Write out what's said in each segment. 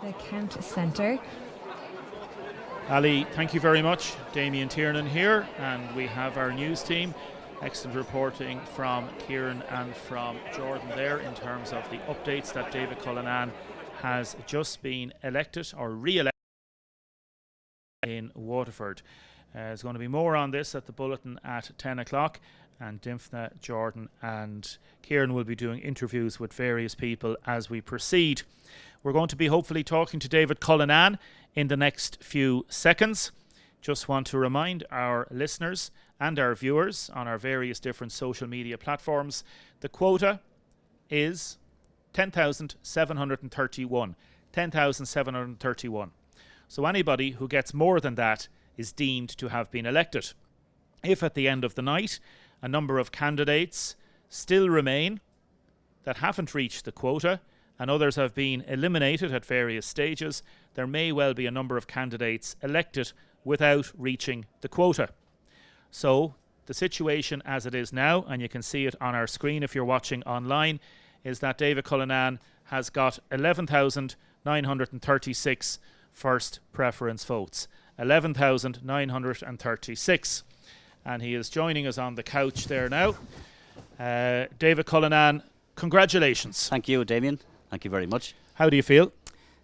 The Count Centre. Ali, thank you very much. Damien Tiernan here, and we have our news team. Excellent reporting from Kieran and from Jordan there in terms of the updates that David Cullinane has just been elected or re-elected in Waterford. There's going to be more on this at the bulletin at 10 o'clock, and Dimphna, Jordan and Kieran will be doing interviews with various people as we proceed. We're going to be hopefully talking to David Cullinane in the next few seconds. Just want to remind our listeners and our viewers on our various different social media platforms, the quota is 10,731. 10,731. So anybody who gets more than that is deemed to have been elected. If at the end of the night a number of candidates still remain that haven't reached the quota and others have been eliminated at various stages, there may well be a number of candidates elected without reaching the quota. So the situation as it is now, and you can see it on our screen if you're watching online, is that David Cullinane has got 11,936 first preference votes. 11,936. And he is joining us on the couch there now. David Cullinane, congratulations. Thank you, Damien. Thank you very much. How do you feel?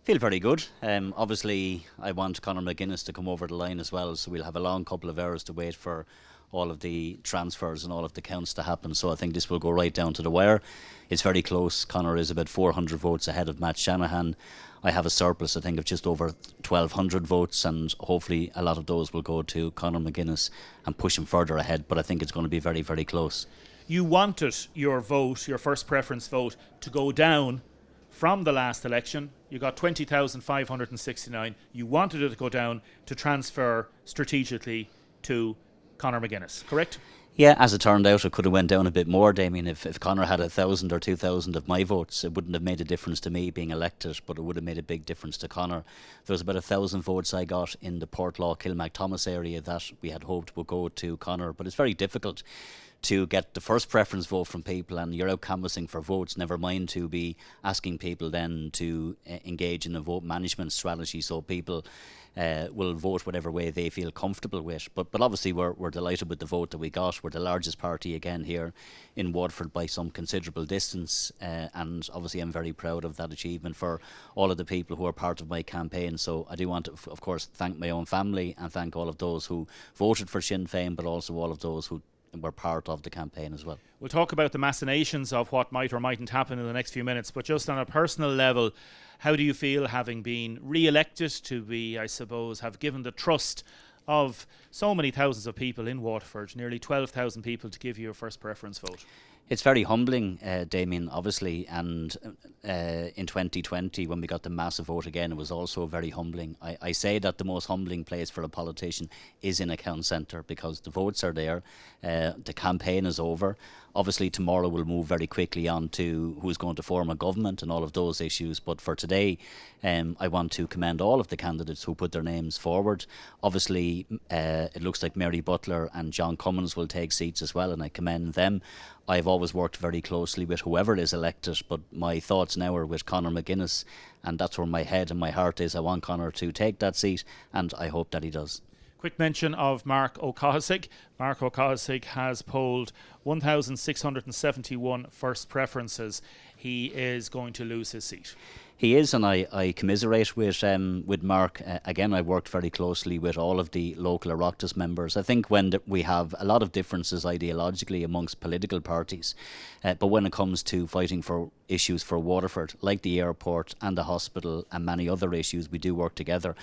Feel very good. Obviously, I want Conor McGuinness to come over the line as well, so we'll have a long couple of hours to wait for all of the transfers and all of the counts to happen. So I think this will go right down to the wire. It's very close. Conor is about 400 votes ahead of Matt Shanahan. I have a surplus, I think, of just over 1,200 votes, and hopefully a lot of those will go to Conor McGuinness and push him further ahead. But I think it's going to be very, very close. You wanted your vote, your first preference vote, to go down from the last election. You got 20,569. You wanted it to go down to transfer strategically to Conor McGuinness, correct? Yeah, as it turned out, it could have went down a bit more, Damien. If Conor had 1,000 or 2,000 of my votes, it wouldn't have made a difference to me being elected, but it would have made a big difference to Conor. There was about 1,000 votes I got in the Portlaw, Kilmacthomas area that we had hoped would go to Conor, but it's very difficult to get the first preference vote from people, and you're out canvassing for votes, never mind to be asking people then to engage in a vote management strategy so people will vote whatever way they feel comfortable with. But obviously we're delighted with the vote that we got. We're the largest party again here in Waterford by some considerable distance, and obviously I'm very proud of that achievement for all of the people who are part of my campaign. So I do want to, of course, thank my own family and thank all of those who voted for Sinn Féin, but also all of those who were part of the campaign as well. We'll talk about the machinations of what might or mightn't happen in the next few minutes, but just on a personal level, how do you feel having been re-elected to be, I suppose, have given the trust of so many thousands of people in Waterford, nearly 12,000 people, to give you your first preference vote? It's very humbling, Damien, obviously, and in 2020 when we got the massive vote again, it was also very humbling. I say that the most humbling place for a politician is in a count centre because the votes are there, the campaign is over. Obviously tomorrow we'll move very quickly on to who's going to form a government and all of those issues, but for today I want to commend all of the candidates who put their names forward. Obviously it looks like Mary Butler and John Cummins will take seats as well, and I commend them. I've always worked very closely with whoever is elected, but my thoughts now are with Conor McGuinness, and that's where my head and my heart is. I want Conor to take that seat, and I hope that he does. Quick mention of Mark O'Cohasig. Mark O'Cohasig has polled 1,671 first preferences. He is going to lose his seat. He is, and I commiserate with Mark. Again, I worked very closely with all of the local Oireachtas members. I think when we have a lot of differences ideologically amongst political parties, but when it comes to fighting for issues for Waterford, like the airport and the hospital and many other issues, we do work together.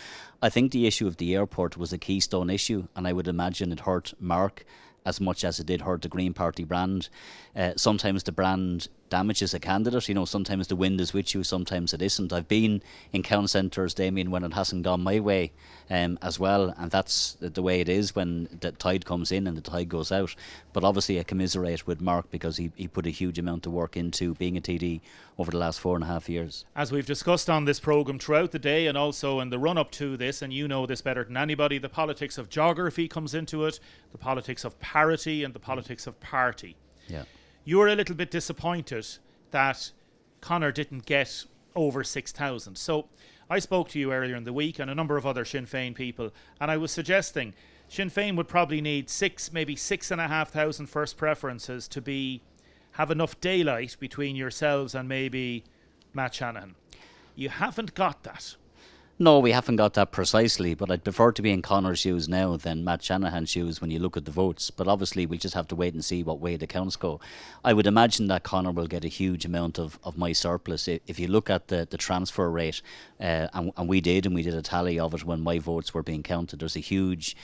I think the issue of the airport was a keystone issue, and I would imagine it hurt Mark as much as it did hurt the Green Party brand. Sometimes the brand damages a candidate. You know, sometimes the wind is with you, sometimes it isn't. I've been in count centres, Damien, when it hasn't gone my way as well, and that's the way it is when the tide comes in and the tide goes out. But obviously I commiserate with Mark because he put a huge amount of work into being a TD over the last 4.5 years. As we've discussed on this programme throughout the day and also in the run-up to this, and you know this better than anybody, the politics of geography comes into it, the politics of parity and the politics of party. Yeah. You were a little bit disappointed that Conor didn't get over 6,000. So I spoke to you earlier in the week and a number of other Sinn Féin people, and I was suggesting Sinn Féin would probably need maybe 6,500 first preferences to have enough daylight between yourselves and maybe Matt Shanahan. You haven't got that. No, we haven't got that precisely, but I'd prefer to be in Conor's shoes now than Matt Shanahan's shoes when you look at the votes. But obviously, we'll just have to wait and see what way the counts go. I would imagine that Conor will get a huge amount of my surplus. If you look at the transfer rate, and we did a tally of it when my votes were being counted, there's a huge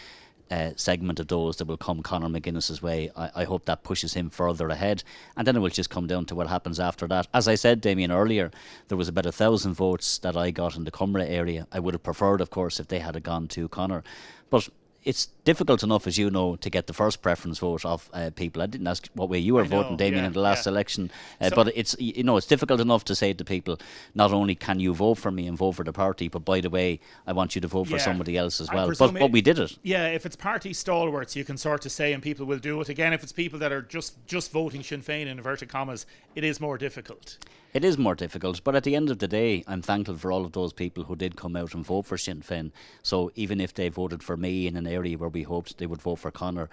segment of those that will come Conor McGuinness's way. I hope that pushes him further ahead, and then it will just come down to what happens after that. As I said, Damien, earlier, there was about 1,000 votes that I got in the Cumra area. I would have preferred, of course, if they had gone to Conor, but it's difficult enough, as you know, to get the first preference vote of people. I didn't ask what way you were voting, Damien, in the last election, but it's difficult enough to say to people, not only can you vote for me and vote for the party, but by the way, I want you to vote for somebody else as well. But we did it. Yeah, if it's party stalwarts, you can sort of say, and people will do it. Again, if it's people that are just voting Sinn Féin in inverted commas, it is more difficult. It is more difficult, but at the end of the day, I'm thankful for all of those people who did come out and vote for Sinn Féin. So even if they voted for me in an area where we hoped they would vote for Conor,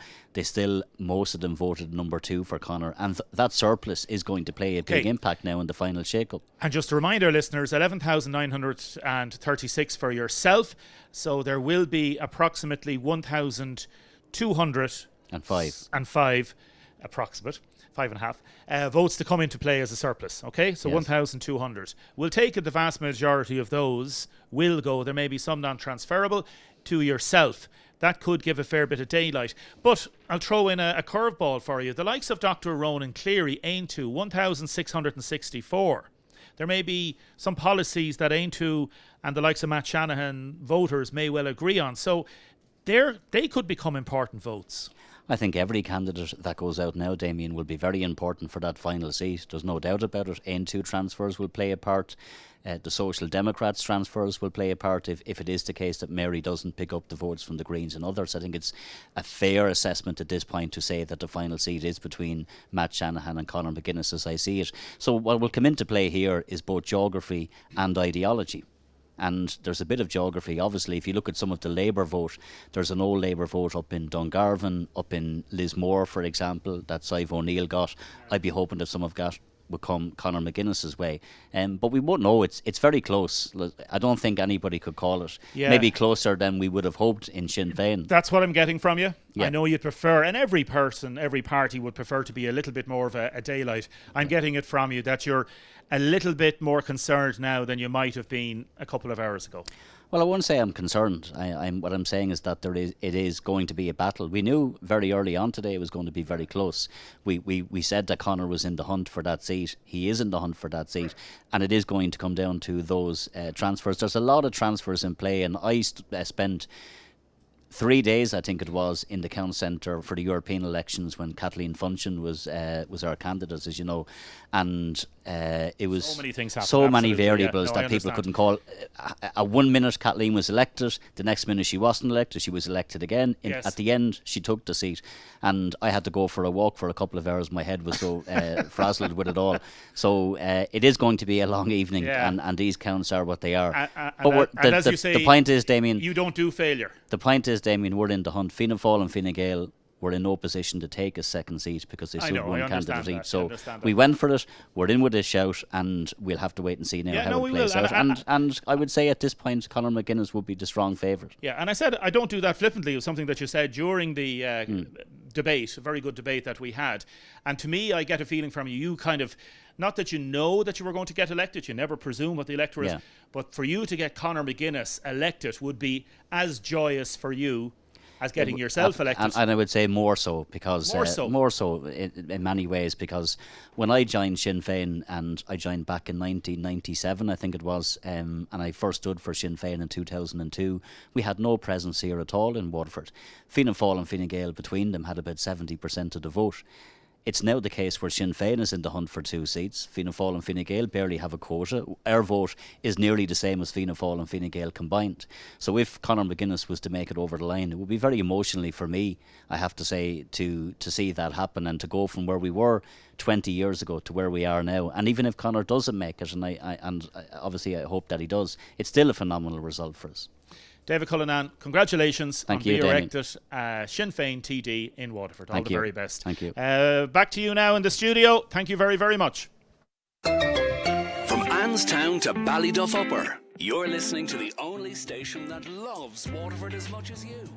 most of them voted number 2 for Conor. And that surplus is going to play a big impact now in the final shake-up. And just to remind our listeners, 11,936 for yourself. So there will be approximately 1,205 approximate. 5.5 votes to come into play as a surplus. Okay, so yes. 1,200. We'll take it. The vast majority of those will go. There may be some non-transferable to yourself. That could give a fair bit of daylight. But I'll throw in a curveball for you. The likes of Dr. Ronan Cleary aim to 1,664. There may be some policies that aim to, and the likes of Matt Shanahan voters may well agree on. So they could become important votes. I think every candidate that goes out now, Damien, will be very important for that final seat. There's no doubt about it. N2 transfers will play a part. The Social Democrats transfers will play a part if it is the case that Mary doesn't pick up the votes from the Greens and others. I think it's a fair assessment at this point to say that the final seat is between Matt Shanahan and Conor McGuinness as I see it. So what will come into play here is both geography and ideology. And there's a bit of geography. Obviously, if you look at some of the Labour vote, there's an old Labour vote up in Dungarvan, up in Lismore, for example, that Sive O'Neill got. I'd be hoping that some of that would come Conor McGuinness's way. But we won't know. It's very close. I don't think anybody could call it. Yeah. Maybe closer than we would have hoped in Sinn Féin. That's what I'm getting from you. Yeah. I know you'd prefer, and every party would prefer to be a little bit more of a daylight. I'm getting it from you that you're a little bit more concerned now than you might have been a couple of hours ago. Well, I won't say I'm concerned. What I'm saying is that it is going to be a battle. We knew very early on today it was going to be very close. We said that Conor was in the hunt for that seat. He is in the hunt for that seat, and it is going to come down to those transfers. There's a lot of transfers in play, and I spent 3 days, I think it was, in the Count Centre for the European elections when Kathleen Funchion was our candidate, as you know, and it was so many things happened, so many variables that people couldn't call. 1 minute Kathleen was elected, the next minute she wasn't elected, she was elected again. At the end, she took the seat, and I had to go for a walk for a couple of hours. My head was so frazzled with it all. So it is going to be a long evening, and these counts are what they are. But as you say, the point is, Damien, you don't do failure. The point is, Damien, we're in the hunt. Fianna Fáil and Fine Gael were in no position to take a second seat because they stood one candidate each. So we went for it. We're in with a shout, and we'll have to wait and see now how it plays out. And I would say at this point, Conor McGuinness would be the strong favourite. Yeah, and I said I don't do that flippantly. It was something that you said during the debate, a very good debate that we had. And to me, I get a feeling from you kind of, not that you know that you were going to get elected, you never presume what the electorate is, but for you to get Conor McGuinness elected would be as joyous for you as getting yourself elected. And I would say more so, because more so in many ways, because when I joined Sinn Féin, and I joined back in 1997, I think it was, and I first stood for Sinn Féin in 2002, we had no presence here at all in Waterford. Fianna Fáil and Fine Gael between them had about 70% of the vote. It's now the case where Sinn Féin is in the hunt for 2 seats. Fianna Fáil and Fine Gael barely have a quota. Our vote is nearly the same as Fianna Fáil and Fine Gael combined. So if Conor McGuinness was to make it over the line, it would be very emotionally for me, I have to say, to see that happen and to go from where we were 20 years ago to where we are now. And even if Conor doesn't make it, and obviously I hope that he does, it's still a phenomenal result for us. David Cullinane, congratulations on being elected Sinn Féin TD in Waterford. All the very best. Thank you. Back to you now in the studio. Thank you very, very much. From Anstown to Ballyduff Upper, you're listening to the only station that loves Waterford as much as you.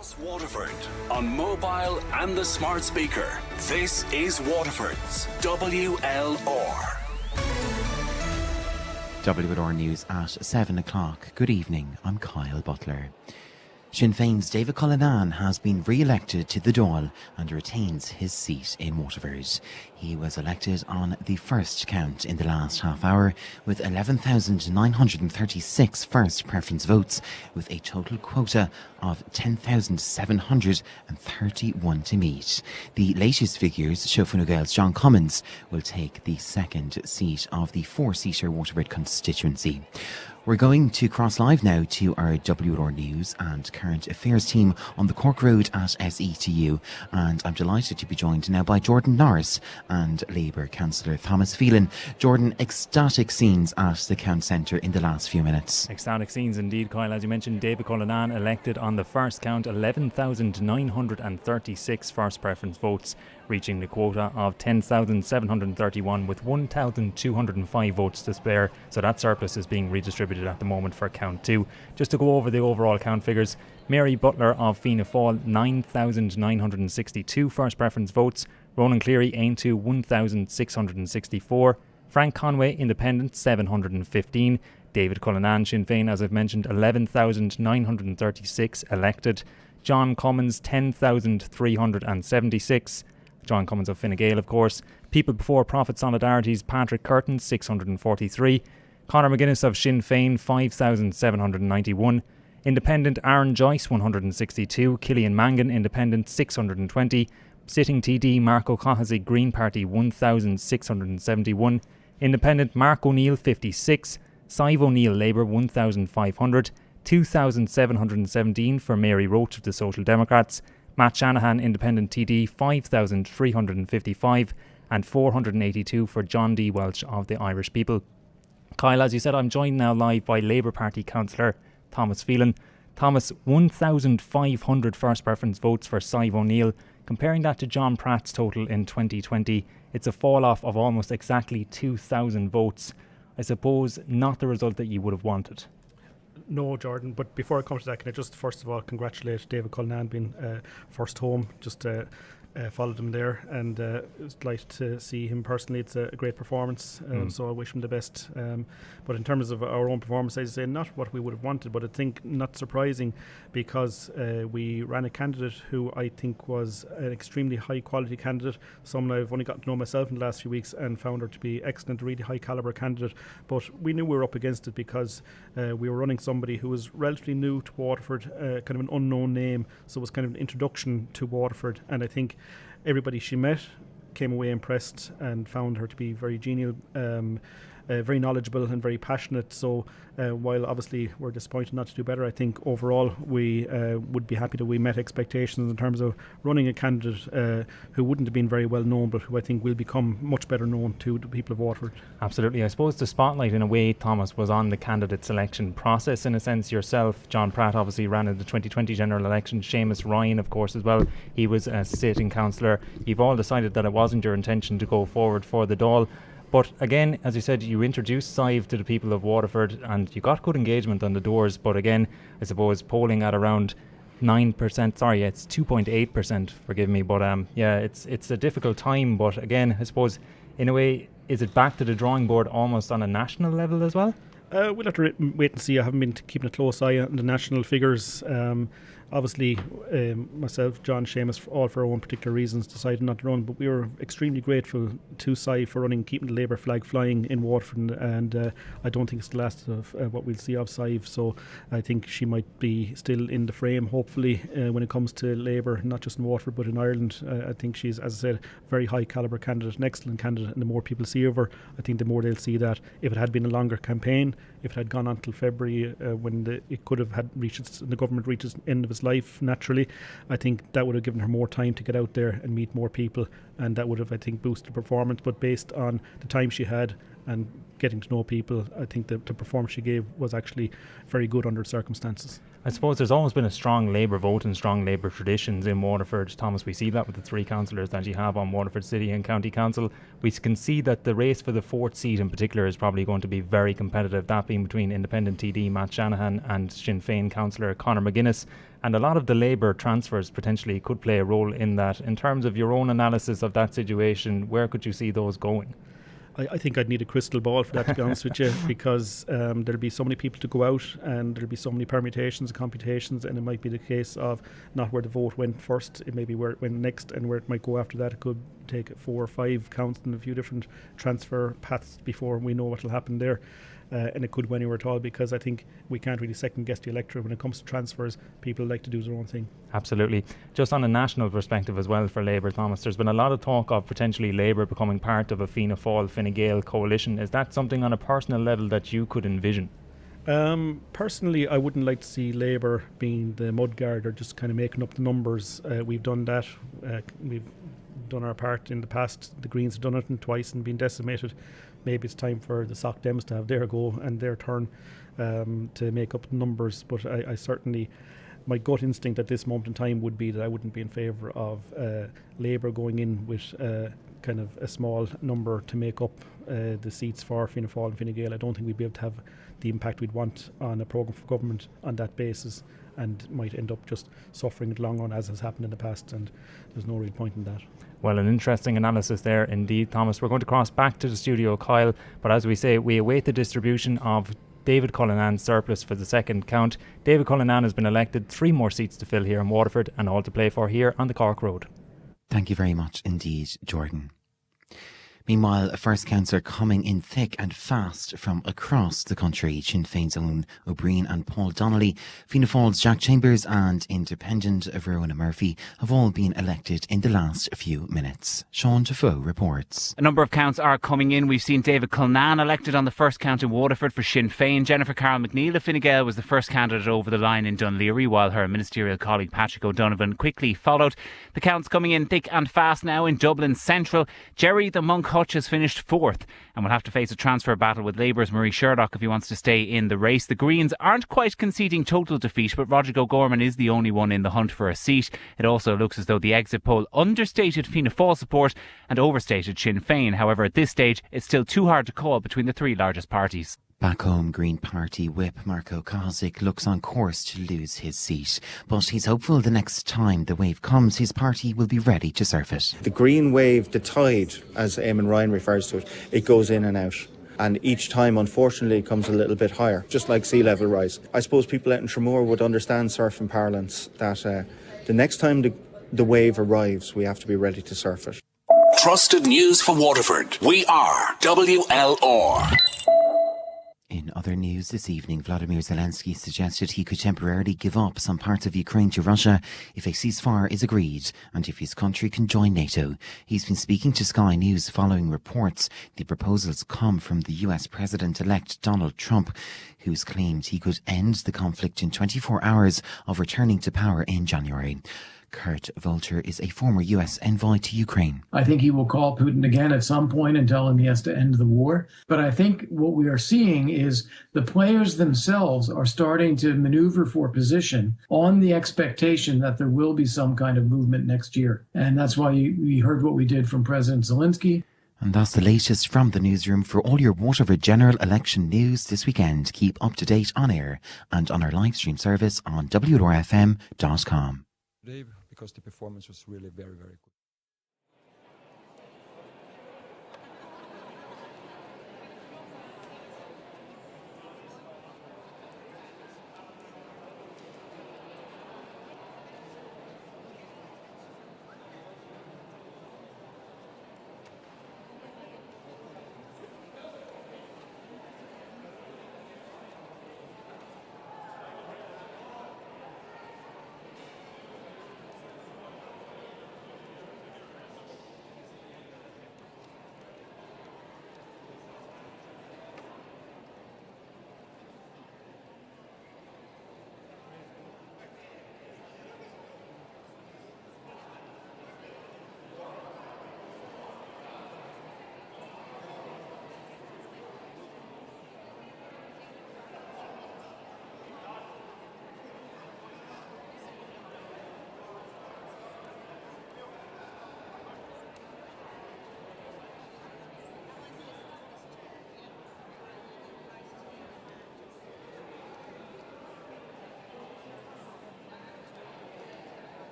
Waterford on mobile and the smart speaker. This is Waterford's WLR. WLR News at 7 o'clock. Good evening, I'm Kyle Butler. Sinn Féin's David Cullinane has been re-elected to the Dáil and retains his seat in Waterford. He was elected on the first count in the last half hour with 11,936 first preference votes, with a total quota of 10,731 to meet. The latest figures show Fine Gael's John Cummins will take the second seat of the four-seater Waterford constituency. We're going to cross live now to our WLR News and Current Affairs team on the Cork Road at SETU, and I'm delighted to be joined now by Jordan Norris and Labour Councillor Thomas Phelan. Jordan, ecstatic scenes at the Count Centre in the last few minutes. Ecstatic scenes indeed, Kyle. As you mentioned, David Cullinane elected on the first count, 11,936 first preference votes, reaching the quota of 10,731 with 1,205 votes to spare. So that surplus is being redistributed at the moment for count 2. Just to go over the overall count figures, Mary Butler of Fianna Fáil, 9,962 first preference votes. Ronan Cleary, Aintu, 1,664. Frank Conway, Independent, 715. David Cullinane, Sinn Féin, as I've mentioned, 11,936 elected. John Cummins, 10,376. John Cummins of Fine Gael, of course. People Before Profit Solidarity's Patrick Curtin, 643. Conor McGuinness of Sinn Féin, 5,791. Independent Aaron Joyce, 162. Killian Mangan, Independent, 620. Sitting TD Mark O'Cahasey, Green Party, 1,671. Independent Mark O'Neill, 56. Sive O'Neill, Labour, 1,500. 2,717 for Mary Roach of the Social Democrats. Matt Shanahan, Independent TD, 5,355, and 482 for John D. Welch of the Irish People. Kyle, as you said, I'm joined now live by Labour Party Councillor Thomas Phelan. Thomas, 1,500 first preference votes for Sive O'Neill. Comparing that to John Pratt's total in 2020, it's a fall off of almost exactly 2,000 votes. I suppose not the result that you would have wanted. No, Jordan, but before I come to that, can I just first of all congratulate David Cullinane being first home. Just followed him there, and it's like to see him personally. It's a great performance, so I wish him the best. But in terms of our own performance, as I say, not what we would have wanted, but I think not surprising, because we ran a candidate who I think was an extremely high quality candidate, someone I've only got to know myself in the last few weeks, and found her to be excellent, a really high calibre candidate. But we knew we were up against it because we were running somebody who was relatively new to Waterford, kind of an unknown name, so it was kind of an introduction to Waterford, and I think everybody she met came away impressed and found her to be very genial, very knowledgeable and very passionate. So while obviously we're disappointed not to do better, I think overall we would be happy that we met expectations in terms of running a candidate who wouldn't have been very well known, but who I think will become much better known to the people of Waterford. Absolutely. I suppose the spotlight in a way, Thomas, was on the candidate selection process. In a sense, yourself, John Pratt obviously ran in the 2020 general election. Seamus Ryan, of course, as well. He was a sitting councillor. You've all decided that it wasn't your intention to go forward for the Dáil. But again, as you said, you introduced Sive to the people of Waterford and you got good engagement on the doors. But again, I suppose polling at around 9%, sorry, it's 2.8%, forgive me. But yeah, it's a difficult time. But again, I suppose in a way, is it back to the drawing board almost on a national level as well? We'll have to wait and see. I haven't been keeping a close eye on the national figures. Obviously, myself, John, Seamus, all for our own particular reasons, decided not to run. But we were extremely grateful to Sive for running, keeping the Labour flag flying in Waterford. And I don't think it's the last of what we'll see of Sive. So I think she might be still in the frame, hopefully, when it comes to Labour, not just in Waterford but in Ireland. I think she's, as I said, a very high calibre candidate, an excellent candidate. And the more people see of her, I think the more they'll see that. If it had been a longer campaign, if it had gone on till February, when it could have had reached the government reaches the end of its life naturally, I think that would have given her more time to get out there and meet more people, and that would have, I think, boosted performance. But based on the time she had and getting to know people. I think the performance she gave was actually very good under the circumstances. I suppose there's always been a strong Labour vote and strong Labour traditions in Waterford. Thomas, we see that with the 3 councillors that you have on Waterford City and County Council. We can see that the race for the 4th seat in particular is probably going to be very competitive, that being between independent TD Matt Shanahan and Sinn Féin councillor Conor McGuinness. And a lot of the Labour transfers potentially could play a role in that. In terms of your own analysis of that situation, where could you see those going? I think I'd need a crystal ball for that, to be honest with you, because there'll be so many people to go out and there'll be so many permutations and computations, and it might be the case of not where the vote went first, it may be where it went next, and where it might go after that. It could take 4 or 5 counts and a few different transfer paths before we know what will happen there. And it could go anywhere at all, because I think we can't really second guess the electorate. When it comes to transfers, people like to do their own thing. Absolutely. Just on a national perspective as well for Labour, Thomas, there's been a lot of talk of potentially Labour becoming part of a Fianna Fáil Fine Gael coalition. Is that something on a personal level that you could envision? Personally, I wouldn't like to see Labour being the mudguard or just kind of making up the numbers. We've done that. We've done our part in the past. The Greens have done it twice and been decimated. Maybe it's time for the Soc Dems to have their go and their turn to make up the numbers. But I certainly, my gut instinct at this moment in time would be that I wouldn't be in favour of Labour going in with kind of a small number to make up the seats for Fianna Fáil and Fine Gael. I don't think we'd be able to have the impact we'd want on a programme for government on that basis, and might end up just suffering it long run, as has happened in the past, and there's no real point in that. Well, an interesting analysis there indeed, Thomas. We're going to cross back to the studio, Kyle, but as we say, we await the distribution of David Cullinane's surplus for the second count. David Cullinane has been elected, 3 more seats to fill here in Waterford, and all to play for here on the Cork Road. Thank you very much indeed, Jordan. Meanwhile, first counts are coming in thick and fast from across the country. Sinn Féin's own O'Brien and Paul Donnelly, Fianna Fáil's Jack Chambers and Independent of Rowena Murphy have all been elected in the last few minutes. Sean Defoe reports. A number of counts are coming in. We've seen David Cullinane elected on the first count in Waterford for Sinn Féin. Jennifer Carroll McNeill of Fine Gael was the first candidate over the line in Dunleary, while her ministerial colleague Patrick O'Donovan quickly followed. The counts coming in thick and fast now in Dublin Central. Jerry the Monk Hutch has finished 4th and will have to face a transfer battle with Labour's Marie Sherlock if he wants to stay in the race. The Greens aren't quite conceding total defeat, but Roger O'Gorman is the only one in the hunt for a seat. It also looks as though the exit poll understated Fianna Fáil support and overstated Sinn Féin. However, at this stage, it's still too hard to call between the 3 largest parties. Back home, Green Party whip Marco Kozik looks on course to lose his seat, but he's hopeful the next time the wave comes, his party will be ready to surf it. The green wave, the tide, as Eamon Ryan refers to it, it goes in and out. And each time, unfortunately, it comes a little bit higher, just like sea level rise. I suppose people out in Tramore would understand surfing parlance, that the next time the wave arrives, we have to be ready to surf it. Trusted news for Waterford. We are WLR. In other news this evening, Vladimir Zelensky suggested he could temporarily give up some parts of Ukraine to Russia if a ceasefire is agreed and if his country can join NATO. He's been speaking to Sky News following reports the proposals come from the US President-elect Donald Trump, who's claimed he could end the conflict in 24 hours of returning to power in January. Kurt Volter is a former US envoy to Ukraine. I think he will call Putin again at some point and tell him he has to end the war. But I think what we are seeing is the players themselves are starting to maneuver for position on the expectation that there will be some kind of movement next year. And that's why we heard what we did from President Zelensky. And that's the latest from the newsroom. For all your Waterford general election news this weekend, keep up to date on air and on our live stream service on WRFM.com. Because the performance was really very, very good.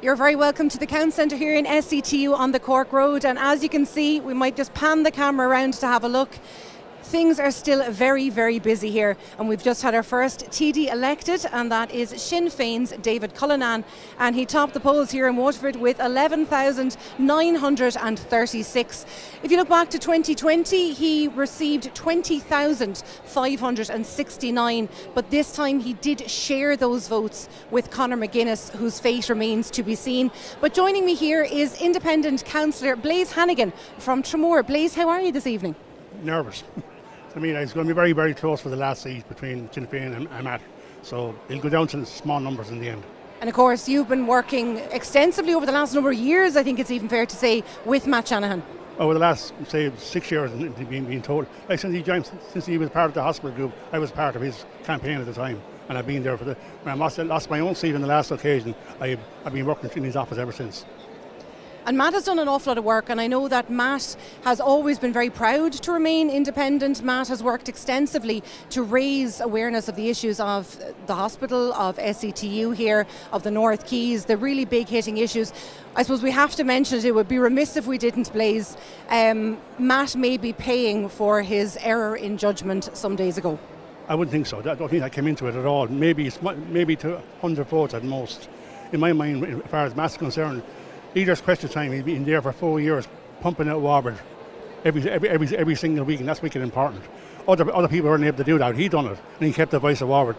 You're very welcome to the Count Centre here in SCTU on the Cork Road, and as you can see, we might just pan the camera around to have a look. Things are still very, very busy here, and we've just had our first TD elected, and that is Sinn Féin's David Cullinane, and he topped the polls here in Waterford with 11,936. If you look back to 2020, he received 20,569, but this time he did share those votes with Conor McGuinness, whose fate remains to be seen. But joining me here is independent councillor Blaise Hannigan from Tramore. Blaise, how are you this evening? Nervous. I mean, it's going to be very, very close for the last seat between Sinn Féin and Matt. So it'll go down to small numbers in the end. And of course, you've been working extensively over the last number of years, I think it's even fair to say, with Matt Shanahan. Over the last, say, 6 years, being told. Like since he was part of the hospital group, I was part of his campaign at the time. And I've been there when I lost my own seat on the last occasion. I've been working in his office ever since. And Matt has done an awful lot of work, and I know that Matt has always been very proud to remain independent. Matt has worked extensively to raise awareness of the issues of the hospital, of SCTU here, of the North Keys, the really big hitting issues. I suppose we have to mention it would be remiss if we didn't, Blaise. Matt may be paying for his error in judgment some days ago. I wouldn't think so. I don't think I came into it at all. Maybe to 100 votes at most. In my mind, as far as Matt's concerned, Leader's Question Time, he's been there for 4 years, pumping out Warbird every single week, and that's wicked important. Other people weren't able to do that. He done it, and he kept the voice of Warbird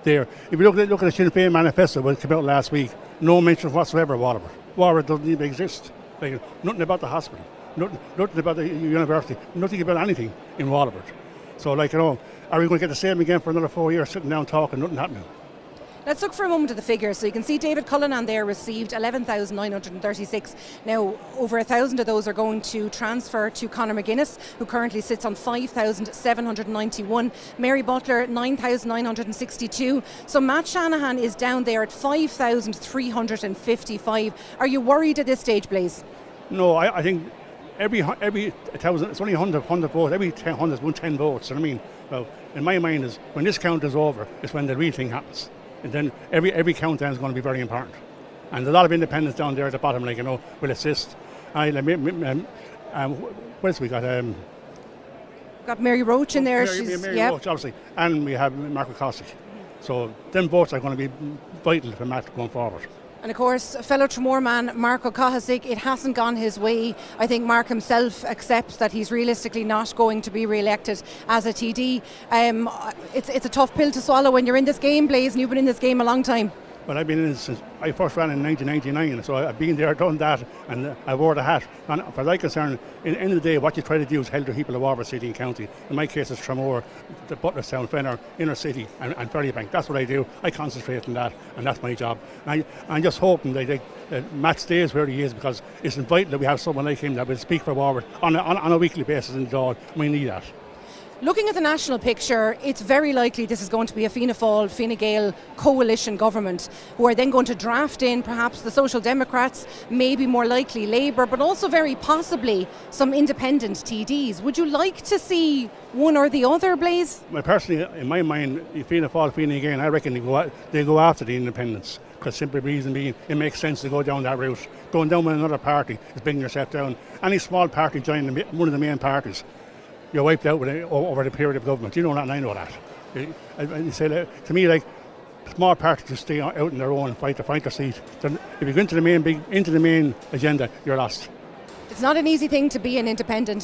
there. If you look at the Sinn Féin manifesto that came out last week, no mention whatsoever of Warbird. Warbird doesn't even exist. Like, nothing about the hospital, nothing about the university, nothing about anything in Warbird. So, like, are we going to get the same again for another 4 years, sitting down talking, nothing happening? Let's look for a moment at the figures. So you can see David Cullinane there received 11,936. Now, over 1,000 of those are going to transfer to Conor McGuinness, who currently sits on 5,791. Mary Butler, 9,962. So Matt Shanahan is down there at 5,355. Are you worried at this stage, Blaise? No, I think every 1,000, it's only 100 votes. Every 100 is 10 votes. And I mean, well, in my mind is when this count is over, is when the real thing happens. And then every countdown is going to be very important. And a lot of independents down there at the bottom, will assist. What else we got? Got Mary Roach in there. Mary Roach, obviously. And we have Mark Kosik. So them votes are going to be vital for Matt going forward. And of course, fellow Tramore man Mark O'Cahasick, it hasn't gone his way. I think Mark himself accepts that he's realistically not going to be re-elected as a TD. It's a tough pill to swallow when you're in this game, Blaise, and you've been in this game a long time. Well, I've been in it since I first ran in 1999, so I've been there, done that, and I wore the hat. And for my concern, in the end of the day, what you try to do is help the people of Waterford City and County. In my case, it's Tramore, the Butlerstown, Fenner, Inner City, and Ferrybank. That's what I do. I concentrate on that, and that's my job. And I'm just hoping that Matt stays where he is, because it's vital that we have someone like him that will speak for Waterford on a weekly basis in the Dáil. We need that. Looking at the national picture, it's very likely this is going to be a Fianna Fáil, Fine Gael coalition government, who are then going to draft in perhaps the Social Democrats, maybe more likely Labour, but also very possibly some independent TDs. Would you like to see one or the other, Blaise? Well, personally, in my mind, Fianna Fáil, Fine Gael, I reckon they go after the independents, because simply reason being, it makes sense to go down that route. Going down with another party is bringing yourself down. Any small party joining one of the main parties, you're wiped out over the period of government. You know that, and I know that. You say that, to me, like, small parties just stay out on their own and fight their seat. Then if you go into the main agenda, you're lost. It's not an easy thing to be an independent